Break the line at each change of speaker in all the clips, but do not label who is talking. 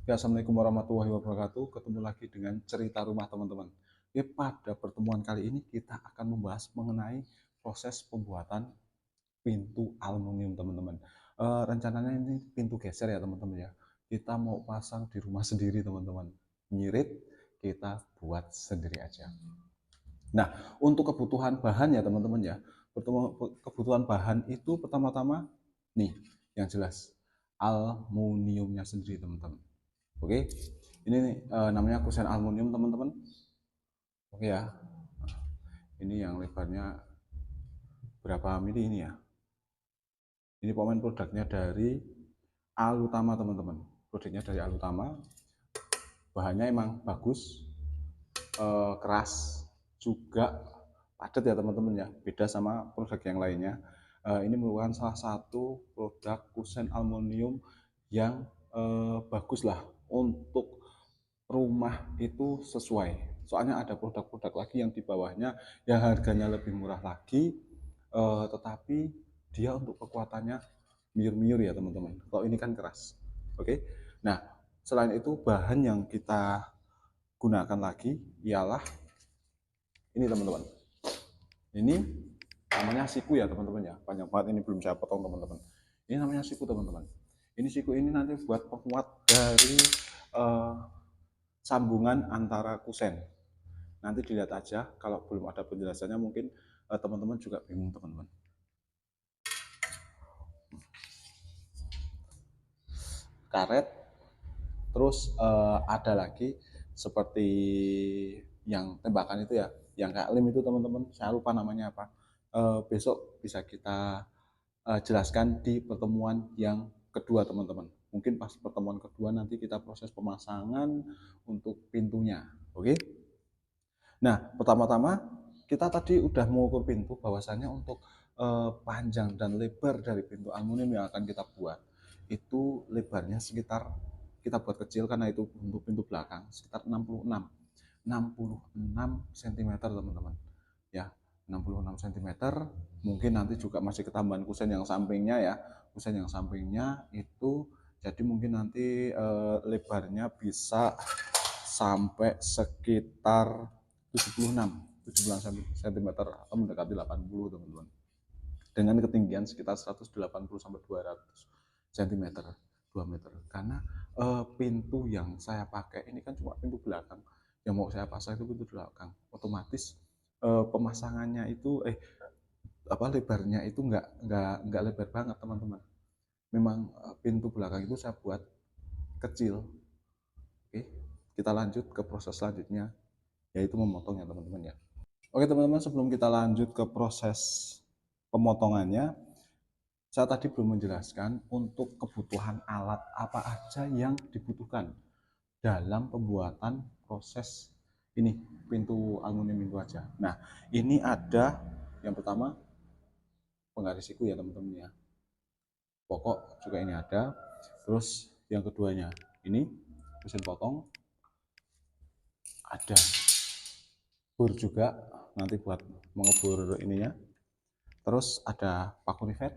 Oke, assalamualaikum warahmatullahi wabarakatuh. Ketemu lagi dengan cerita rumah teman-teman. Oke, pada pertemuan kali ini kita akan membahas mengenai proses pembuatan pintu aluminium teman-teman. Rencananya ini pintu geser ya teman-teman ya. Kita mau pasang di rumah sendiri teman-teman. Nyirit kita buat sendiri aja. Nah, untuk kebutuhan bahan ya teman-teman ya. Kebutuhan bahan itu pertama-tama nih yang jelas aluminiumnya sendiri teman-teman. Oke, ini namanya kusen aluminium teman-teman. Oke ya, ini yang lebarnya berapa mili ini ya? Ini pemain produknya dari Alutama teman-teman. Produknya dari Alutama, bahannya emang bagus, keras, juga padat ya teman-teman ya. Beda sama produk yang lainnya. Ini merupakan salah satu produk kusen aluminium yang bagus lah untuk rumah itu sesuai. Soalnya ada produk-produk lagi yang di bawahnya yang harganya lebih murah lagi, tetapi dia untuk kekuatannya miur-miur ya teman-teman. Kalau ini kan keras. Oke. Nah, selain itu bahan yang kita gunakan lagi ialah ini teman-teman. Ini namanya siku ya teman-teman ya. Panjang banget ini belum saya potong teman-teman. Ini namanya siku teman-teman. Ini siku ini nanti buat penguat dari sambungan antara kusen. Nanti dilihat aja, kalau belum ada penjelasannya mungkin teman-teman juga bingung teman-teman. Karet, terus ada lagi seperti yang tembakan itu ya, yang kayak lem itu teman-teman, saya lupa namanya apa. Besok bisa kita jelaskan di pertemuan yang kedua teman-teman. Mungkin pas pertemuan kedua nanti kita proses pemasangan untuk pintunya. Oke? Nah, pertama-tama kita tadi udah mengukur pintu, bahwasannya untuk panjang dan lebar dari pintu aluminium yang akan kita buat itu lebarnya sekitar, kita buat kecil karena itu untuk pintu belakang, sekitar 66 cm teman-teman ya. 66 cm, mungkin nanti juga masih ketambahan kusen yang sampingnya ya. Kusen yang sampingnya itu jadi mungkin nanti lebarnya bisa sampai sekitar 76 cm atau mendekati 80 teman-teman, dengan ketinggian sekitar 180 sampai 200 cm, 2 meter. Karena pintu yang saya pakai ini kan cuma pintu belakang, yang mau saya pasang itu pintu belakang, otomatis pemasangannya itu lebarnya itu nggak lebar banget teman-teman. Memang pintu belakang itu saya buat kecil. Oke, kita lanjut ke proses selanjutnya, yaitu memotongnya teman-teman ya. Oke teman-teman, sebelum kita lanjut ke proses pemotongannya, saya tadi belum menjelaskan untuk kebutuhan alat apa aja yang dibutuhkan dalam pembuatan proses ini pintu aluminium itu aja. Nah, ini ada yang pertama penggaris siku ya teman-teman ya. Pokok juga ini ada. Terus yang keduanya ini mesin potong, ada bur juga nanti buat mengebur ininya. Terus ada paku rivet,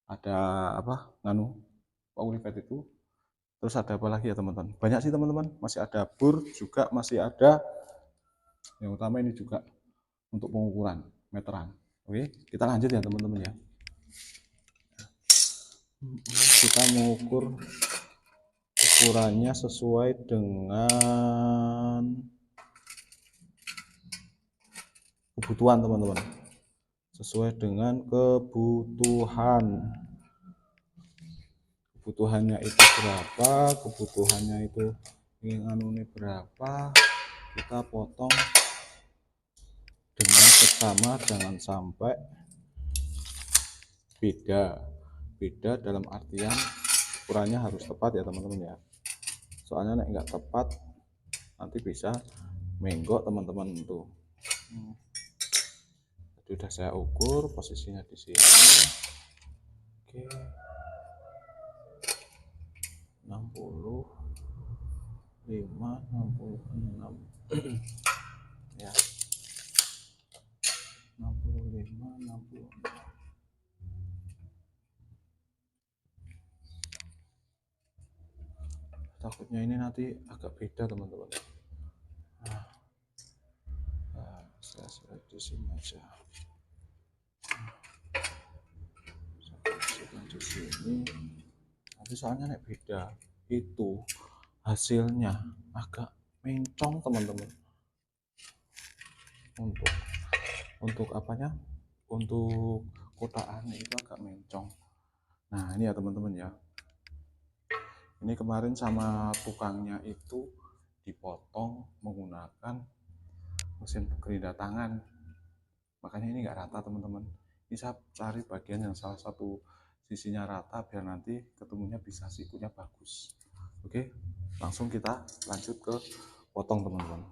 ada apa paku rivet itu. Terus ada apa lagi ya teman-teman, banyak sih teman-teman, masih ada bur juga, masih ada yang utama ini juga untuk pengukuran meteran. Oke, kita lanjut ya teman-teman ya. Kita mengukur ukurannya sesuai dengan kebutuhan teman-teman, sesuai dengan kebutuhannya itu berapa, kebutuhannya itu ini berapa, kita potong dengan seksama, jangan sampai beda dalam artian ukurannya harus tepat ya teman-teman ya. Soalnya nek nggak tepat nanti bisa menggok teman-teman itu. Jadi udah saya ukur posisinya di sini. Oke. 65, 66 ya, 65, 66. Kita takutnya ini nanti agak beda teman-teman. Saya select di sini aja. Saya di sini. Nanti soalnya nek beda itu hasilnya agak mencong teman-teman. Untuk apanya? Untuk kotakannya itu agak mencong. Nah ini ya teman-teman ya. Ini kemarin sama tukangnya itu dipotong menggunakan mesin gerinda tangan. Makanya ini nggak rata teman-teman. Ini saya cari bagian yang salah satu sisinya rata biar nanti ketemunya bisa sikunya bagus. Oke, langsung kita lanjut ke potong teman-teman.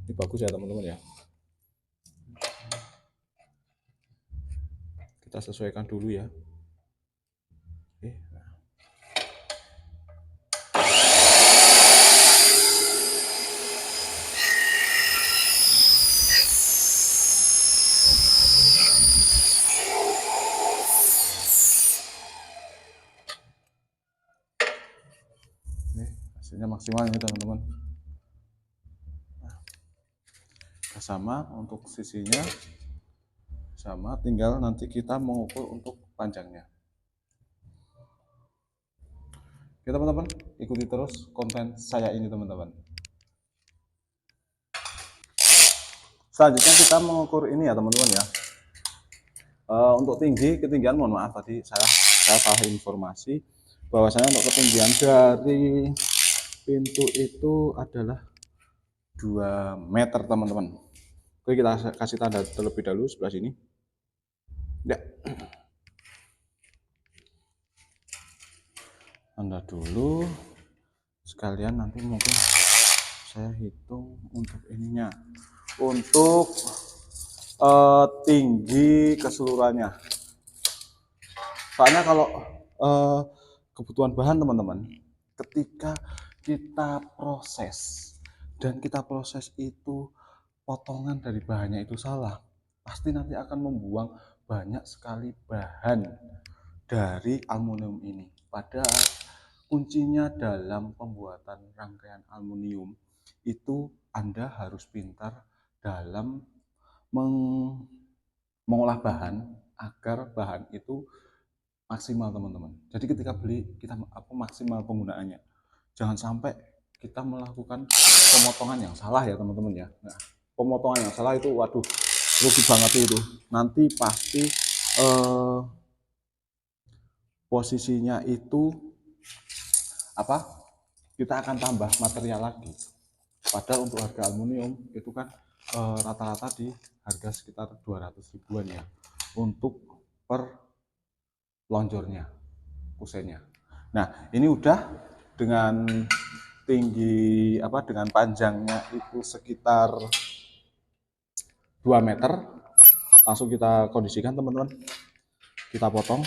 Ini bagus ya teman-teman ya. Kita sesuaikan dulu ya. Oke. Ini hasilnya maksimal ini teman-teman. Nah, sama untuk sisinya sama, tinggal nanti kita mengukur untuk panjangnya. Oke teman-teman, ikuti terus konten saya ini teman-teman. Selanjutnya kita mengukur ini ya teman-teman ya. Untuk ketinggian mohon maaf tadi saya salah informasi bahwasanya untuk ketinggian dari pintu itu adalah 2 meter teman-teman. Oke, kita kasih tanda terlebih dahulu sebelah sini ya. Tanda dulu sekalian, nanti mungkin saya hitung untuk ininya, untuk tinggi keseluruhannya. Soalnya kalau kebutuhan bahan teman-teman, ketika kita proses dan kita proses itu potongan dari bahannya itu salah, pasti nanti akan membuang banyak sekali bahan dari aluminium ini. Padahal kuncinya dalam pembuatan rangkaian aluminium itu Anda harus pintar dalam mengolah bahan agar bahan itu maksimal teman-teman. Jadi ketika beli kita maksimal penggunaannya. Jangan sampai kita melakukan pemotongan yang salah ya teman-teman ya. Nah, pemotongan yang salah itu waduh rugi banget itu. Nanti pasti posisinya itu kita akan tambah material lagi. Padahal untuk harga aluminium itu kan rata-rata di harga sekitar 200 ribuan ya untuk per lonjornya, kusennya. Nah ini udah dengan tinggi dengan panjangnya itu sekitar 2 meter. Langsung kita kondisikan teman-teman, kita potong.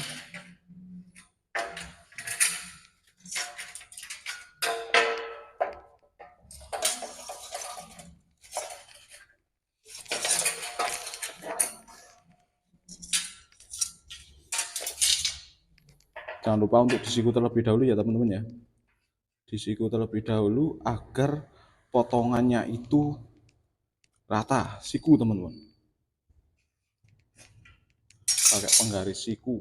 Jangan lupa untuk disiku terlebih dahulu ya teman-teman ya. Disiku terlebih dahulu agar potongannya itu rata, siku teman-teman. Pakai penggaris siku.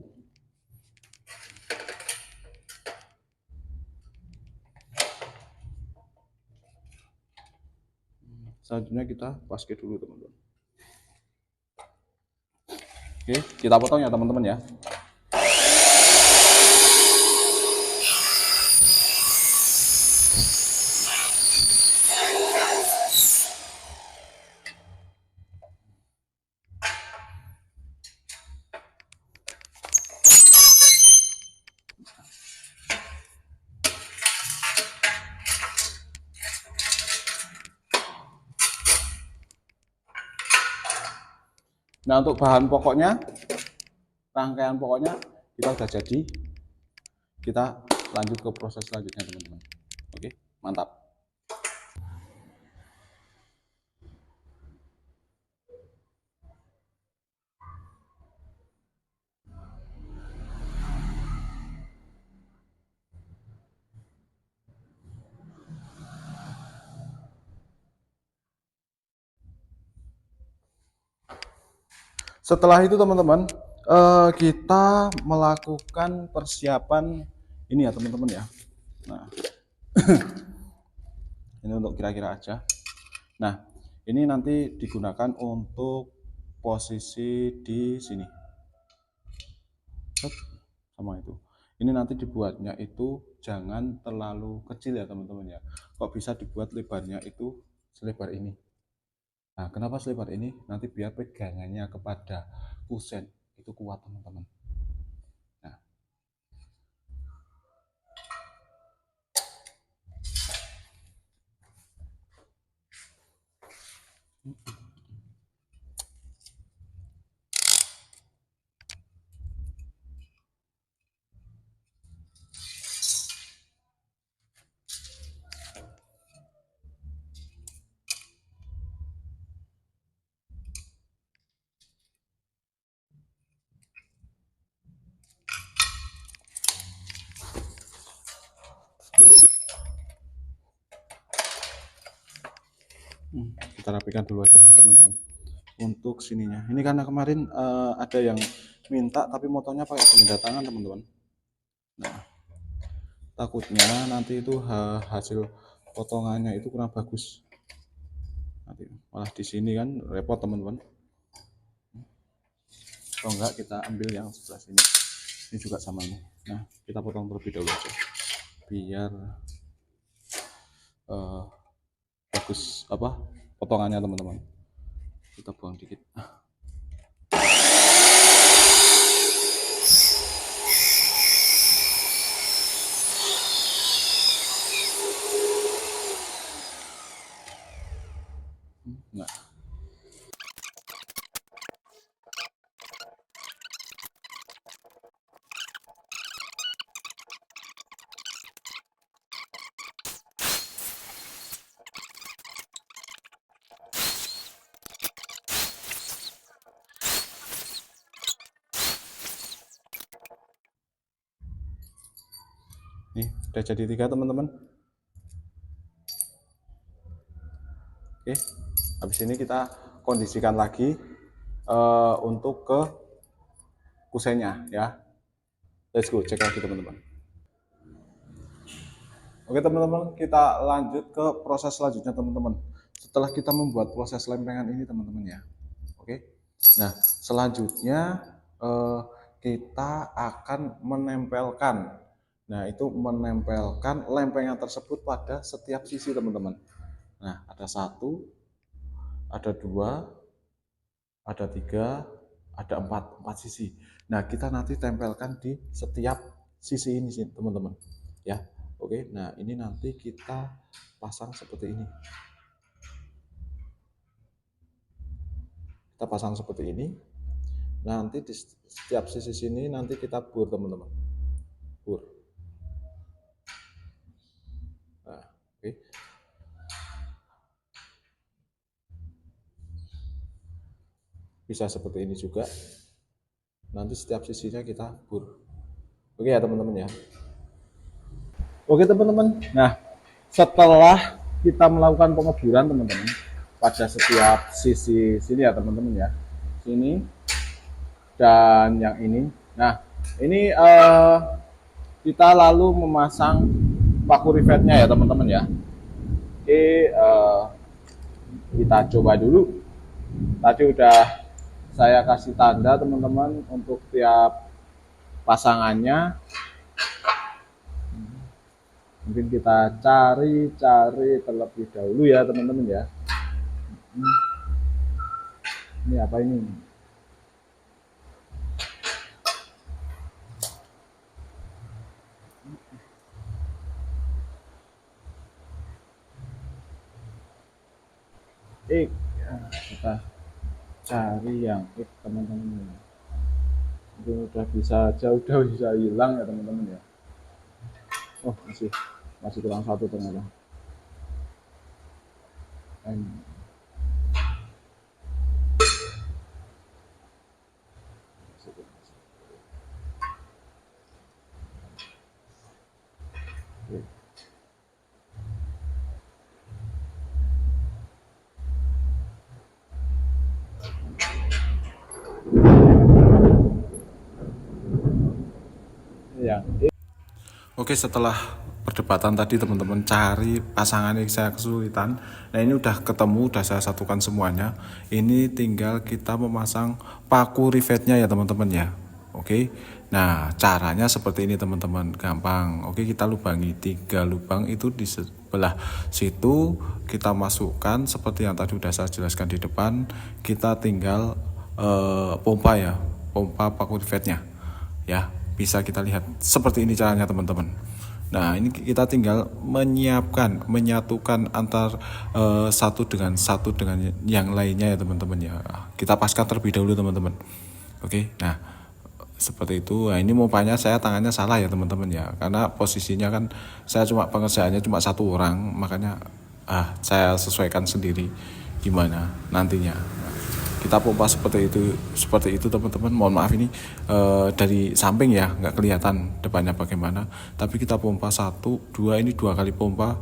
Selanjutnya kita basket dulu teman-teman. Oke, kita potong ya teman-teman ya. Nah untuk bahan pokoknya, rangkaian pokoknya kita udah jadi. Kita lanjut ke proses selanjutnya teman-teman. Oke, mantap. Setelah itu teman-teman, kita melakukan persiapan ini ya teman-teman ya. Nah, ini untuk kira-kira aja. Nah, ini nanti digunakan untuk posisi di sini. Sama itu. Ini nanti dibuatnya itu jangan terlalu kecil ya teman-teman ya. Kok bisa dibuat lebarnya itu selebar ini. Nah, kenapa selebar ini? Nanti biar pegangannya kepada kusen itu kuat teman-teman. Nah, kita rapikan dulu aja teman-teman. Untuk sininya, ini karena kemarin ada yang minta tapi motonya pakai pengindah tangan teman-teman. Nah, takutnya nanti itu hasil potongannya itu kurang bagus. Nanti malah di sini kan repot teman-teman. Kalau enggak kita ambil yang sebelah sini. Ini juga sama nih. Nah, kita potong terlebih dahulu aja biar bagus apa potongannya teman-teman. Kita buang dikit. Nah, nih udah jadi 3 teman-teman. Oke, habis ini kita kondisikan lagi untuk ke kusennya ya. Let's go, cek lagi teman-teman. Oke teman-teman, kita lanjut ke proses selanjutnya teman-teman. Setelah kita membuat proses lempengan ini teman-teman ya. Oke. Nah, selanjutnya kita akan menempelkan. Nah, itu menempelkan lempengan tersebut pada setiap sisi teman-teman. Nah, ada 1, ada 2, ada 3, ada 4 sisi. Nah, kita nanti tempelkan di setiap sisi ini sih teman-teman. Ya, oke. Nah, ini nanti kita pasang seperti ini. Kita pasang seperti ini. Nanti di setiap sisi sini nanti kita bor teman-teman. Bor. Nah, oke. Bisa seperti ini juga. Nanti setiap sisinya kita bor. Oke ya teman-teman ya. Oke teman-teman. Nah, setelah kita melakukan pengeburan teman-teman pada setiap sisi sini ya teman-teman ya. Sini dan yang ini. Nah, ini kita lalu memasang paku rivetnya ya teman-teman ya. Oke, kita coba dulu. Tadi udah saya kasih tanda teman-teman untuk tiap pasangannya. Mungkin kita cari terlebih dahulu ya teman-teman ya. Ini apa ini? Kita cari yang teman-teman. Itu udah bisa jauh-jauh bisa hilang ya teman-teman ya. Oh masih kurang 1 ternyata. Oke, setelah perdebatan tadi teman-teman cari pasangan yang saya kesulitan. Nah ini udah ketemu, udah saya satukan semuanya. Ini tinggal kita memasang paku rivetnya ya teman-teman ya. Oke. Nah caranya seperti ini teman-teman, gampang. Oke, kita lubangi 3 lubang itu di sebelah situ, kita masukkan seperti yang tadi udah saya jelaskan di depan. Kita tinggal pompa ya, pompa paku rivetnya. Ya, bisa kita lihat seperti ini caranya teman-teman. Nah ini kita tinggal menyatukan antar satu dengan yang lainnya ya teman-teman ya. Kita paskan terlebih dahulu teman-teman. Oke, nah seperti itu. Nah ini pompanya saya tangannya salah ya teman-teman ya, karena posisinya kan saya pengerjaannya cuma 1 orang, makanya saya sesuaikan sendiri gimana nantinya. Kita pompa seperti itu teman-teman. Mohon maaf ini dari samping ya, nggak kelihatan depannya bagaimana, tapi kita pompa 1, 2, ini 2 kali pompa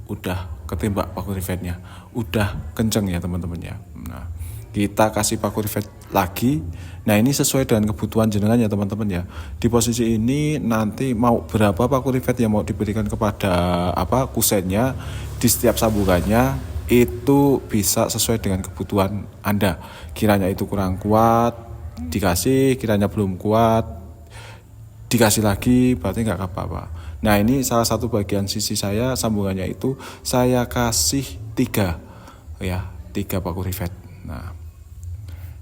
udah ketembak paku rivetnya, udah kenceng ya teman-teman ya. Nah kita kasih paku rivet lagi. Nah ini sesuai dengan kebutuhan jenengan ya teman-teman ya. Di posisi ini nanti mau berapa paku rivet yang mau diberikan kepada kusennya di setiap sambungannya, itu bisa sesuai dengan kebutuhan Anda. Kiranya itu kurang kuat dikasih, kiranya belum kuat dikasih lagi, berarti nggak apa-apa. Nah ini salah satu bagian sisi saya, sambungannya itu saya kasih 3 ya, 3 paku rivet. Nah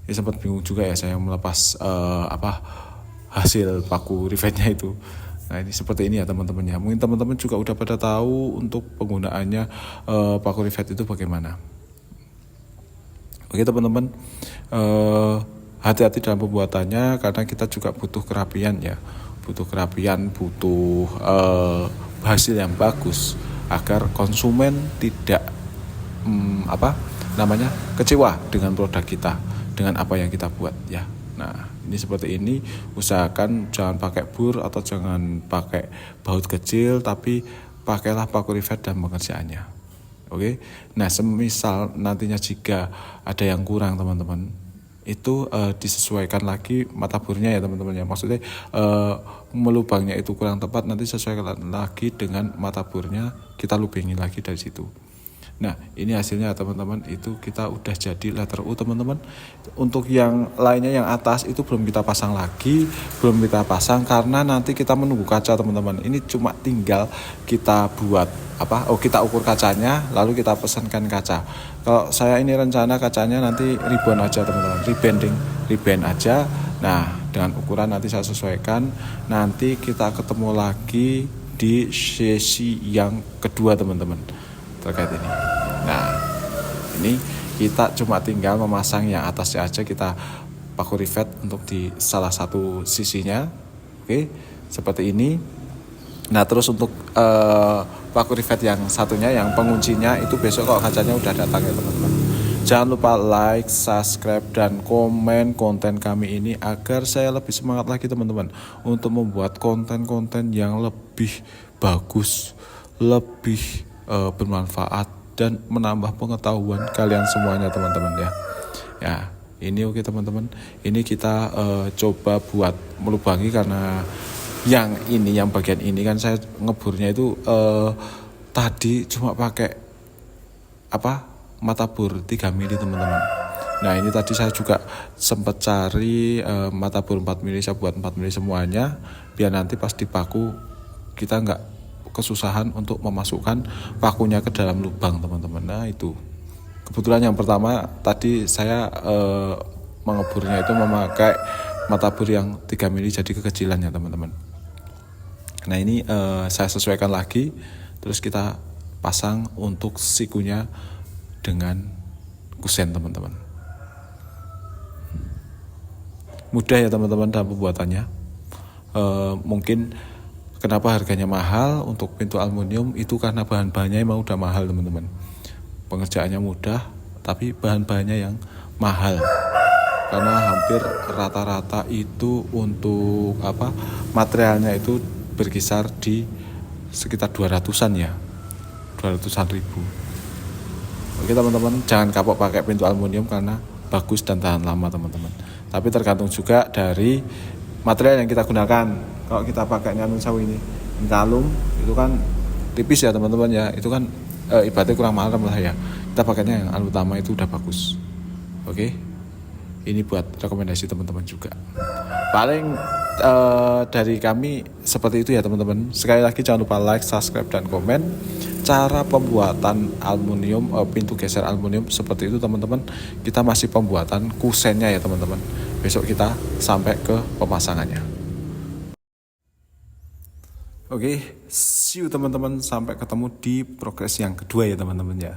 ini sempat bingung juga ya saya melepas hasil paku rivetnya itu. Nah ini seperti ini ya teman-teman ya. Mungkin teman-teman juga udah pada tahu untuk penggunaannya paku rivet itu bagaimana. Oke teman-teman, hati-hati dalam pembuatannya karena kita juga butuh kerapian ya. Butuh kerapian, butuh hasil yang bagus agar konsumen tidak kecewa dengan produk kita, dengan apa yang kita buat ya. Nah ini seperti ini, usahakan jangan pakai bur atau jangan pakai baut kecil, tapi pakailah paku rivet dan pengerjaannya. Oke. Nah semisal nantinya jika ada yang kurang teman-teman, itu disesuaikan lagi mata burnya ya teman-teman ya. Maksudnya melubangnya itu kurang tepat, nanti sesuaikan lagi dengan mata burnya, kita lubangin lagi dari situ. Nah ini hasilnya teman-teman, itu kita udah jadi letter U teman-teman. Untuk yang lainnya yang atas itu belum kita pasang lagi, karena nanti kita menunggu kaca teman-teman. Ini cuma tinggal kita buat kita ukur kacanya, lalu kita pesankan kaca. Kalau saya ini rencana kacanya nanti ribbon aja teman-teman, ribbon aja. Nah dengan ukuran nanti saya sesuaikan, nanti kita ketemu lagi di sesi yang kedua teman-teman terkait ini. Nah ini kita cuma tinggal memasang yang atasnya aja, kita paku rivet untuk di salah satu sisinya. Oke, seperti ini. Nah terus untuk paku rivet yang satunya, yang penguncinya itu besok kalau kacanya udah datang ya teman-teman. Jangan lupa like, subscribe, dan komen konten kami ini agar saya lebih semangat lagi teman-teman untuk membuat konten-konten yang lebih bagus, lebih bermanfaat, dan menambah pengetahuan kalian semuanya teman-teman ya. Ya ini oke teman-teman, ini kita coba buat melubangi, karena yang bagian ini kan saya ngeburnya itu tadi cuma pakai mata bur 3 mili teman-teman. Nah ini tadi saya juga sempat cari mata bur 4 mili, saya buat 4 mili semuanya biar nanti pas dipaku kita nggak kesusahan untuk memasukkan pakunya ke dalam lubang teman-teman. Nah itu kebetulan yang pertama tadi saya mengeburnya itu memakai mata bur yang 3 mili, jadi kekecilan ya teman-teman. Nah ini saya sesuaikan lagi, terus kita pasang untuk sikunya dengan kusen teman-teman. Mudah ya teman-teman dalam pembuatannya. Mungkin kenapa harganya mahal untuk pintu aluminium itu karena bahan-bahannya emang udah mahal teman-teman. Pengerjaannya mudah tapi bahan-bahannya yang mahal. Karena hampir rata-rata itu untuk materialnya itu berkisar di sekitar 200-an ya. 200-an ribu. Oke teman-teman, jangan kapok pakai pintu aluminium karena bagus dan tahan lama teman-teman. Tapi tergantung juga dari material yang kita gunakan. Kalau kita pakai nyanun sawi ini kalung itu kan tipis ya teman-teman ya, itu kan ibaratnya kurang mahal lah ya, kita pakainya yang al utama itu udah bagus. Oke, ini buat rekomendasi teman-teman juga. Paling dari kami seperti itu ya teman-teman. Sekali lagi jangan lupa like, subscribe, dan komen. Cara pembuatan aluminium, pintu geser aluminium seperti itu teman-teman. Kita masih pembuatan kusennya ya teman-teman. Besok kita sampai ke pemasangannya. Oke, see you teman-teman. Sampai ketemu di progres yang kedua ya teman-teman ya.